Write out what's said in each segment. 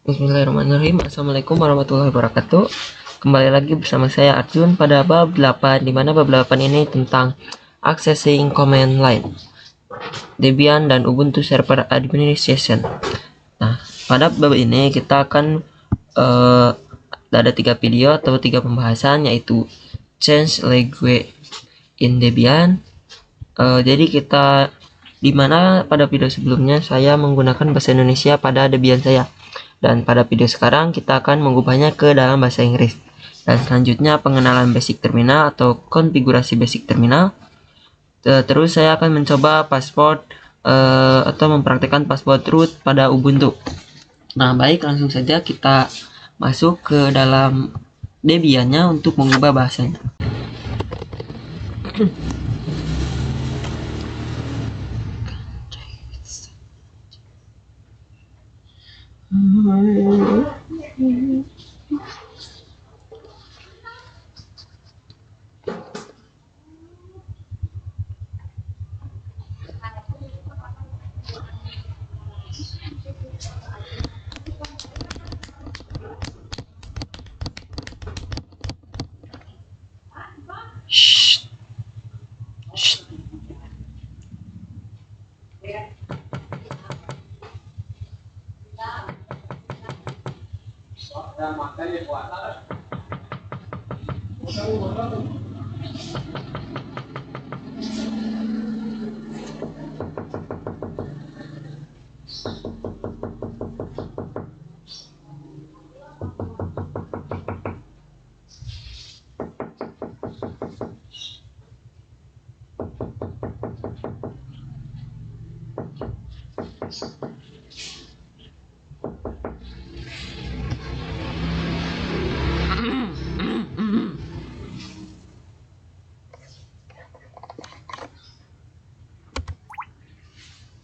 Bismillahirrahmanirrahim. Assalamualaikum warahmatullahi wabarakatuh. Kembali lagi bersama saya Arjun pada bab 8, di mana bab 8 ini tentang accessing command line, Debian dan Ubuntu Server Administration. Nah, pada bab ini kita akan ada 3 video atau 3 pembahasan, yaitu change language in Debian. Jadi kita dimana pada video sebelumnya saya menggunakan bahasa Indonesia pada Debian saya, dan pada video sekarang kita akan mengubahnya ke dalam bahasa Inggris. Dan selanjutnya pengenalan basic terminal atau konfigurasi basic terminal. Terus saya akan mencoba password atau mempraktikkan password root pada Ubuntu. Nah, baik, langsung saja kita masuk ke dalam Debian-nya untuk mengubah bahasanya.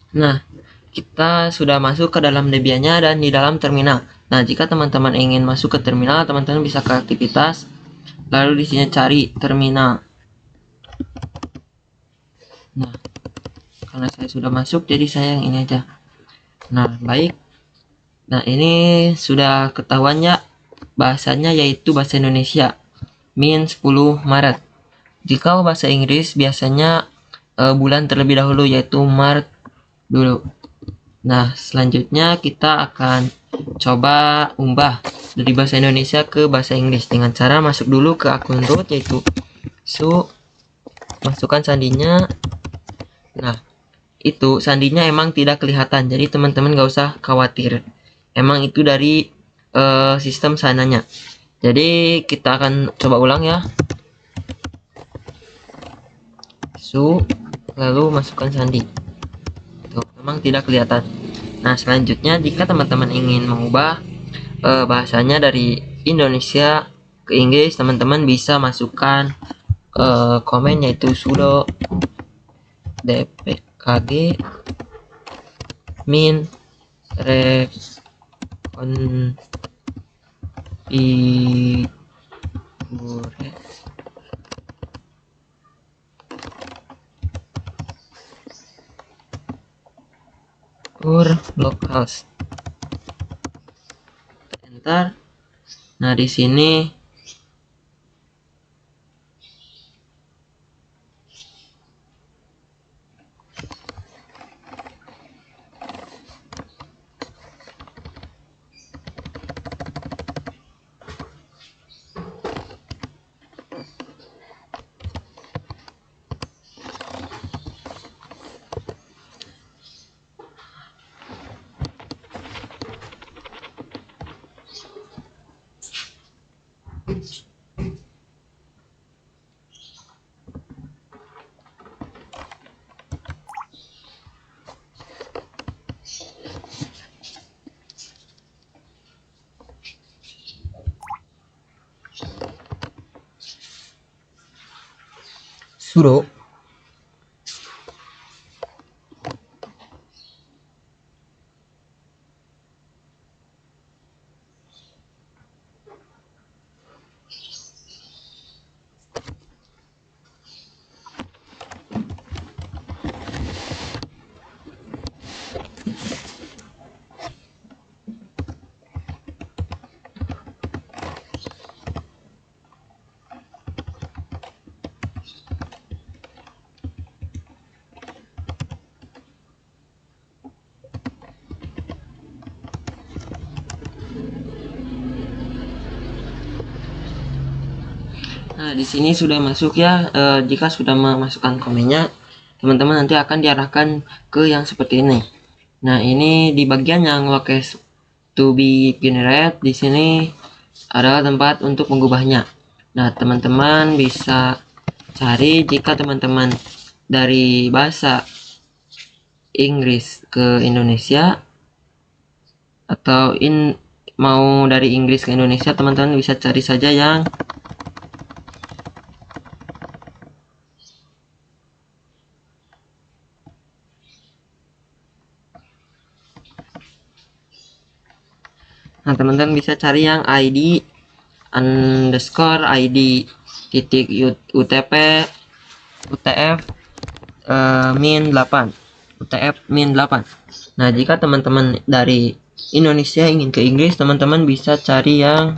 Nah, kita sudah masuk ke dalam Debian-nya dan di dalam terminal. Nah, jika teman-teman ingin masuk ke terminal, teman-teman bisa ke aktivitas, lalu di sini cari terminal. Nah, karena saya sudah masuk, jadi saya yang ini aja. Nah, baik. Nah, ini sudah ketahuan ya bahasanya, yaitu bahasa Indonesia, min 10 Maret. Jika bahasa Inggris biasanya bulan terlebih dahulu, yaitu Maret dulu. Nah, selanjutnya kita akan coba ubah dari bahasa Indonesia ke bahasa Inggris dengan cara masuk dulu ke akun root, yaitu masukkan sandinya. Nah, itu sandinya emang tidak kelihatan, jadi teman-teman gak usah khawatir, emang itu dari sistem sananya. Jadi kita akan coba ulang ya. Lalu masukkan sandi. Tuh, memang tidak kelihatan. Nah, selanjutnya jika teman-teman ingin mengubah bahasanya dari Indonesia ke Inggris, teman-teman bisa masukkan komen, yaitu sudo dpkg min reconfigure localhost. Enter. Nah, di sini sudo Nah, di sini sudah masuk ya. Jika sudah memasukkan komennya, teman-teman nanti akan diarahkan ke yang seperti ini. Nah, ini di bagian yang location to be generate, di sini adalah tempat untuk mengubahnya. Nah, teman-teman bisa cari jika teman-teman dari bahasa Inggris ke Indonesia atau mau dari Inggris ke Indonesia, teman-teman bisa cari saja yang teman-teman bisa cari yang ID underscore ID titik UTP UTF min 8 UTF min 8. Nah, jika teman-teman dari Indonesia ingin ke Inggris, teman-teman bisa cari yang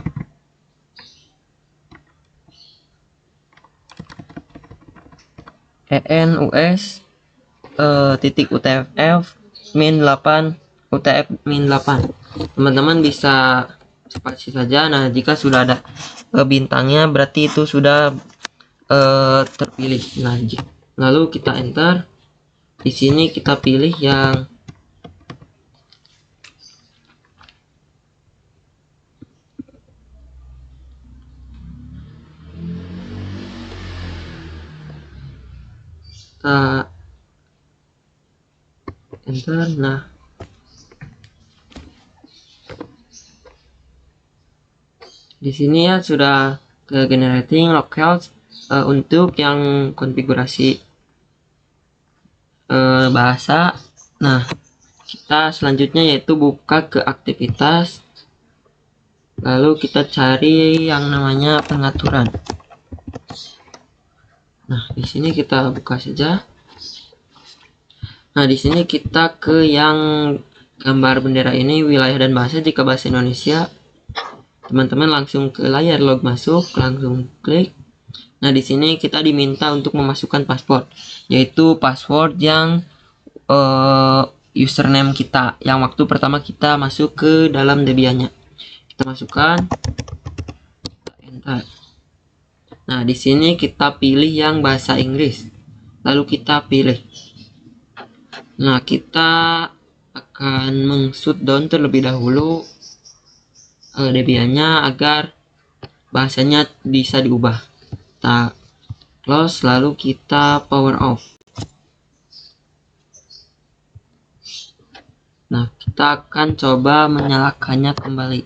ENUS titik UTF min 8 UTF min 8. Teman-teman bisa spasi saja. Nah, jika sudah ada bintangnya berarti itu sudah terpilih. Nah, lalu kita enter. Di sini kita pilih yang enter. Nah, di sini ya sudah ke generating locales untuk yang konfigurasi bahasa. Nah, kita selanjutnya yaitu buka ke aktivitas, lalu kita cari yang namanya pengaturan. Nah, di sini kita buka saja. Nah, di sini kita ke yang gambar bendera ini, wilayah dan bahasa. Jika bahasa Indonesia, teman-teman langsung ke layar log masuk, langsung klik. Nah, di sini kita diminta untuk memasukkan password, yaitu password yang username kita yang waktu pertama kita masuk ke dalam Debian-nya. Kita masukkan, kita enter. Nah, di sini kita pilih yang bahasa Inggris, lalu kita pilih. Nah, kita akan meng-shutdown terlebih dahulu Debian-nya agar bahasanya bisa diubah. Kita close, lalu kita power off. Nah, kita akan coba menyalakannya kembali.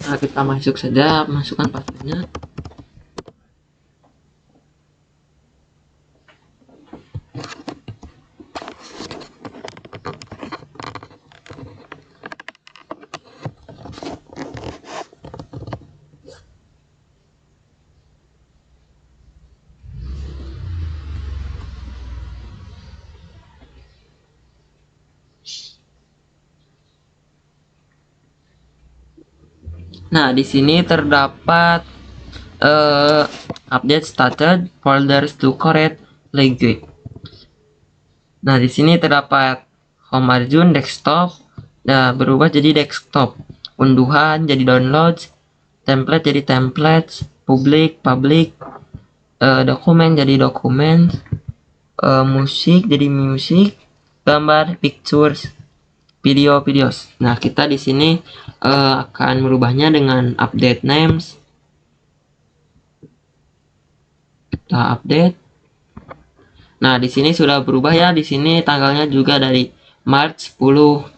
Nah, kita masuk saja, masukkan passwordnya. Nah, di sini terdapat update started folders to correct language. Nah, di sini terdapat home Arjun desktop, nah berubah jadi desktop, unduhan jadi downloads, template jadi templates, public dokumen jadi dokumen, musik jadi musik, gambar pictures, videos. Nah, kita di sini akan merubahnya dengan update names. Kita update. Nah, di sini sudah berubah ya. Di sini tanggalnya juga dari Maret 10.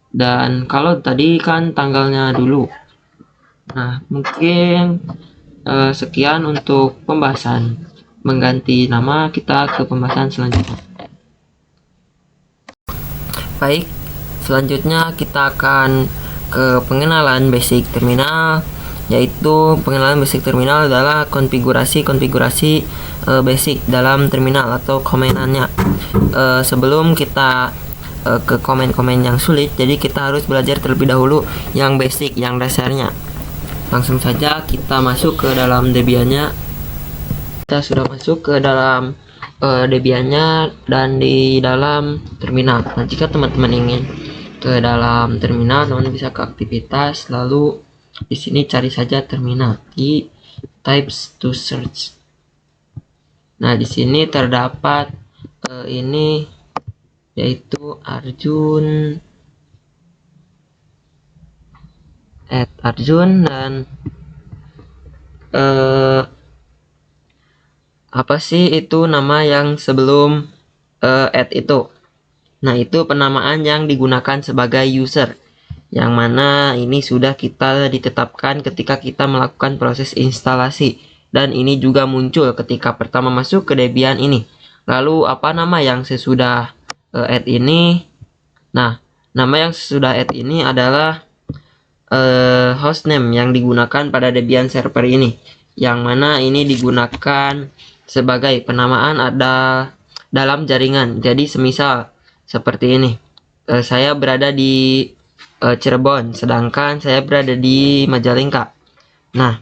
Dan kalau tadi kan tanggalnya dulu. Nah, mungkin sekian untuk pembahasan mengganti nama. Kita ke pembahasan selanjutnya. Baik, selanjutnya kita akan ke pengenalan basic terminal, yaitu pengenalan basic terminal adalah konfigurasi basic dalam terminal atau komenannya. Sebelum kita ke komen-komen yang sulit, jadi kita harus belajar terlebih dahulu yang basic, yang dasarnya. Langsung saja kita masuk ke dalam Debian-nya. Kita sudah masuk ke dalam Debian-nya dan di dalam terminal. Nah, jika teman-teman ingin ke dalam terminal, teman bisa ke aktivitas, lalu Di sini cari saja terminal di types to search. Nah, di sini terdapat ini yaitu Arjun @Arjun dan apa sih itu nama yang sebelum itu. Nah, itu penamaan yang digunakan sebagai user, yang mana ini sudah kita ditetapkan ketika kita melakukan proses instalasi, dan ini juga muncul ketika pertama masuk ke Debian ini. Lalu apa nama yang sesudah add ini? Nah, nama yang sesudah add ini adalah hostname yang digunakan pada Debian server ini, yang mana ini digunakan sebagai penamaan ada dalam jaringan. Jadi semisal seperti ini, saya berada di Cirebon, sedangkan saya berada di Majalengka. Nah,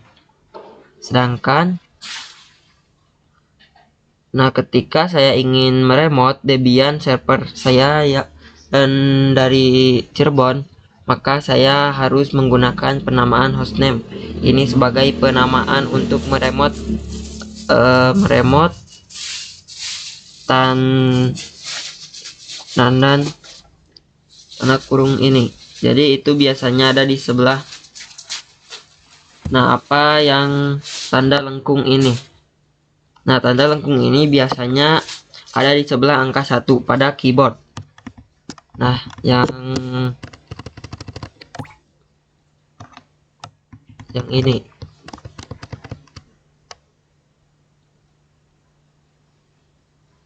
ketika saya ingin meremote Debian server saya ya dan dari Cirebon, maka saya harus menggunakan penamaan hostname ini sebagai penamaan untuk meremote dan tanda kurung ini. Jadi itu biasanya ada di sebelah. Nah, apa yang tanda lengkung ini? Nah, tanda lengkung ini biasanya ada di sebelah angka 1 pada keyboard. Nah, yang ini.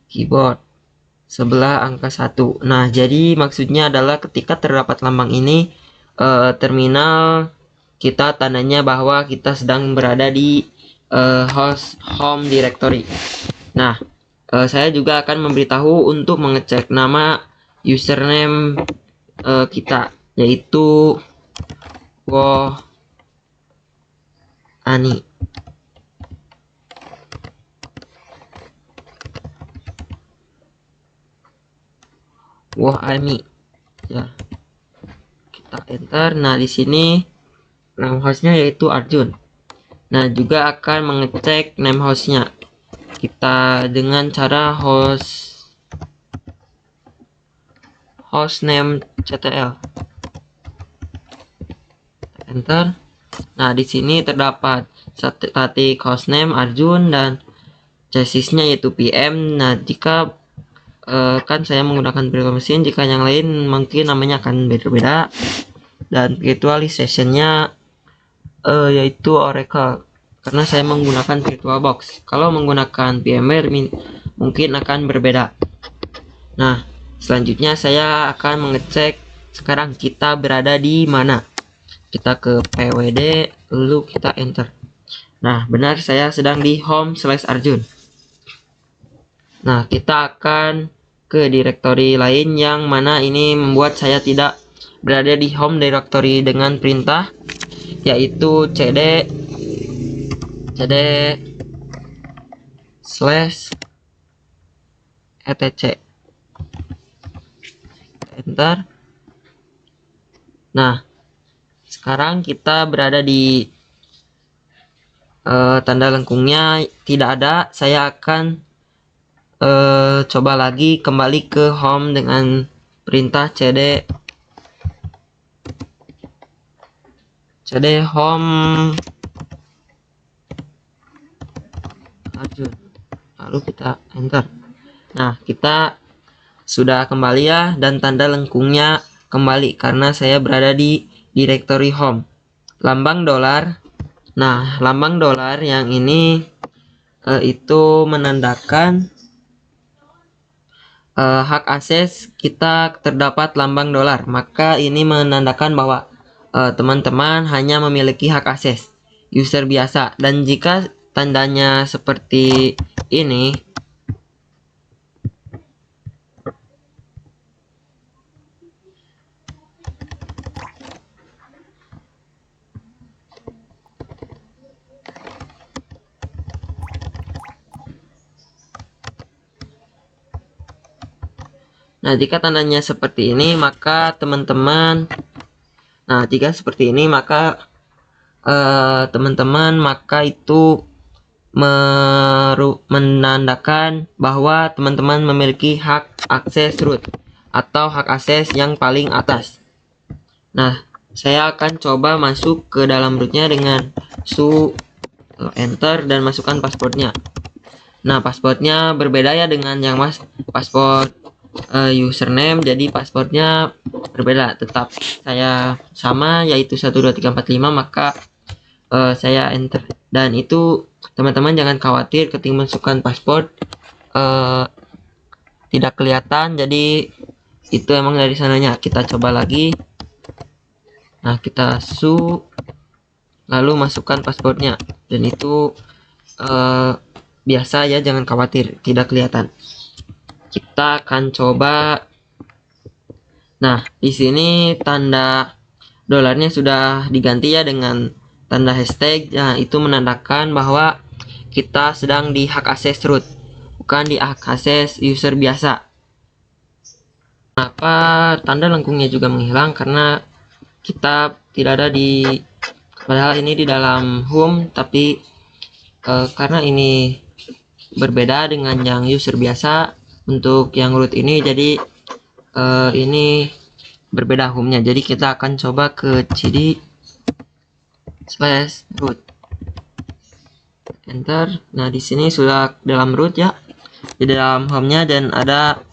Keyboard sebelah angka 1. Nah, jadi maksudnya adalah ketika terdapat lambang ini, terminal kita tandanya bahwa kita sedang berada di host home directory. Nah, saya juga akan memberitahu untuk mengecek nama username kita, yaitu Wohani. Wohani ya, kita enter. Nah, di sini nama hostnya yaitu Arjun. Nah, juga akan mengecek name hostnya kita dengan cara hostname ctl. Enter. Nah, di sini terdapat static hostname Arjun dan chassisnya yaitu PM. Nah, jika kan saya menggunakan virtual machine, jika yang lain mungkin namanya akan beda-beda, dan virtualizationnya yaitu Oracle karena saya menggunakan VirtualBox. Kalau menggunakan VMware mungkin akan berbeda. Nah, selanjutnya saya akan mengecek sekarang kita berada di mana. Kita ke pwd lalu kita enter. Nah, benar saya sedang di home/Arjun. Nah, kita akan ke directory lain yang mana ini membuat saya tidak berada di home directory dengan perintah, yaitu cd /etc. Enter. Nah, sekarang kita berada di tanda lengkungnya tidak ada. Saya akan coba lagi kembali ke home dengan perintah cd home Arjun, lalu kita enter. Nah, kita sudah kembali ya, dan tanda lengkungnya kembali karena saya berada di directory home. Lambang dolar. Nah, lambang dolar yang ini itu menandakan hak akses kita terdapat lambang dolar, maka ini menandakan bahwa teman-teman hanya memiliki hak akses user biasa. Dan jika tandanya seperti ini, nah jika tandanya seperti ini maka teman-teman, jika seperti ini maka teman-teman, maka itu menandakan bahwa teman-teman memiliki hak akses root atau hak akses yang paling atas. Nah, saya akan coba masuk ke dalam rootnya dengan su enter dan masukkan passwordnya. Nah, passwordnya berbeda ya dengan yang password username, jadi passwordnya berbeda, tetap saya sama yaitu 12345, maka saya enter. Dan itu teman-teman jangan khawatir ketika masukkan password tidak kelihatan, jadi itu emang dari sananya. Kita coba lagi. Nah, kita lalu masukkan passwordnya, dan itu biasa ya, jangan khawatir tidak kelihatan. Kita akan coba. Nah, di sini tanda dolarnya sudah diganti ya dengan tanda hashtag. Nah, itu menandakan bahwa kita sedang di hak akses root, bukan di hak akses user biasa. Kenapa tanda lengkungnya juga menghilang? Karena kita tidak ada padahal ini di dalam home, tapi karena ini berbeda dengan yang user biasa untuk yang root ini, jadi ini berbeda home-nya. Jadi kita akan coba ke cd /root, enter. Nah, di sini sudah dalam root ya, di dalam home-nya, dan ada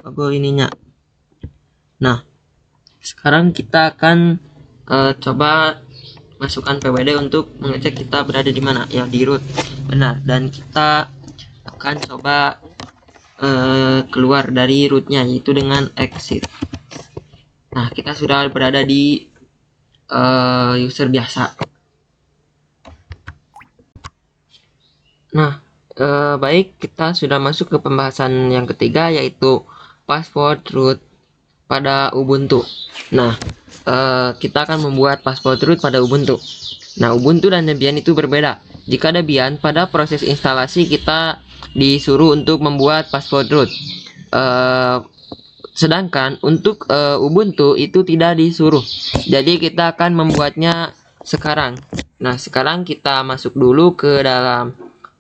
logo ininya. Nah, sekarang kita akan coba masukkan pwd untuk mengecek kita berada di mana ya, di root, benar. Dan kita akan coba keluar dari rootnya, yaitu dengan exit. Nah, kita sudah berada di user biasa. Nah, baik, kita sudah masuk ke pembahasan yang ketiga, yaitu password root pada Ubuntu. Nah, kita akan membuat password root pada Ubuntu. Nah, Ubuntu dan Debian itu berbeda. Jika Debian, pada proses instalasi kita disuruh untuk membuat password root. Sedangkan untuk Ubuntu itu tidak disuruh. Jadi kita akan membuatnya sekarang. Nah, sekarang kita masuk dulu ke dalam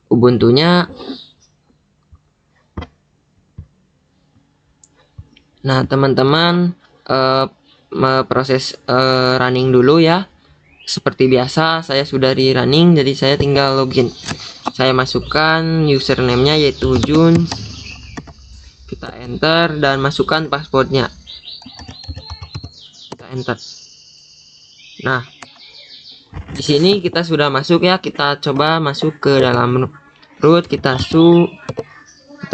Ubuntunya. Nah, teman-teman, proses running dulu ya. Seperti biasa, saya sudah di running, jadi saya tinggal login. Saya masukkan username-nya yaitu Jun. Kita enter dan masukkan passwordnya. Kita enter. Nah, di sini kita sudah masuk ya. Kita coba masuk ke dalam root. Kita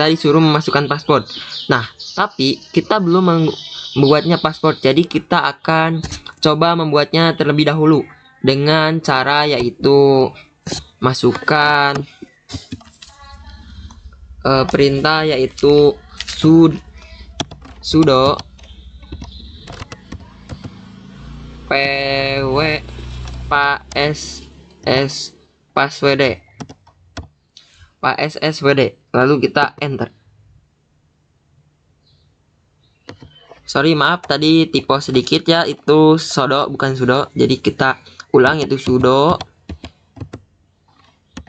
disuruh memasukkan password. Nah, tapi kita belum membuatnya password, jadi kita akan coba membuatnya terlebih dahulu dengan cara yaitu masukkan perintah yaitu sudo pw passwd, lalu kita enter. Sorry, maaf tadi typo sedikit ya, itu sudo bukan sudo, jadi kita ulang, yaitu sudo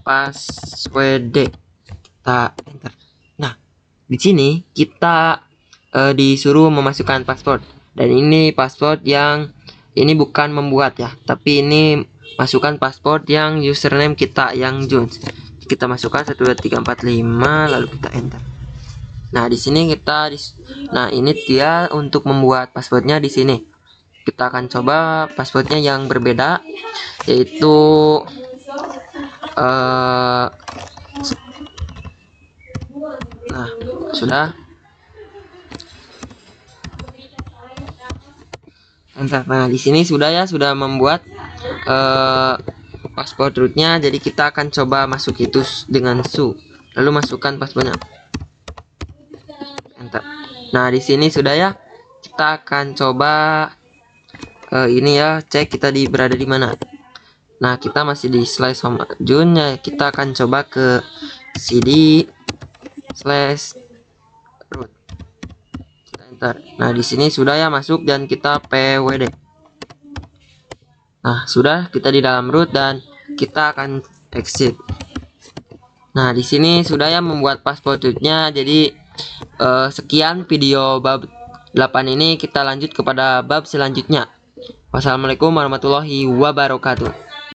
passwd, kita enter. Nah, di sini kita disuruh memasukkan password, dan ini password yang ini bukan membuat ya, tapi ini masukkan password yang username kita yang Jones. Kita masukkan 12345, lalu kita enter. Nah, di sini nah ini dia untuk membuat passwordnya. Di sini kita akan coba passwordnya yang berbeda, yaitu nah, sudah enter. Nah, di sini sudah ya, sudah membuat password rootnya. Jadi kita akan coba masuk itu dengan lalu masukkan passwordnya, enter. Nah, di sini sudah ya, kita akan coba ini ya, cek kita berada di mana. Nah, kita masih di /home Jun ya, kita akan coba ke cd /root, kita enter. Nah, di sini sudah ya masuk, dan kita pwd. Nah, sudah kita di dalam root dan kita akan exit. Nah, di sini sudah ya membuat passwordnya. Jadi sekian video bab 8 ini, kita lanjut kepada bab selanjutnya. Wassalamualaikum warahmatullahi wabarakatuh.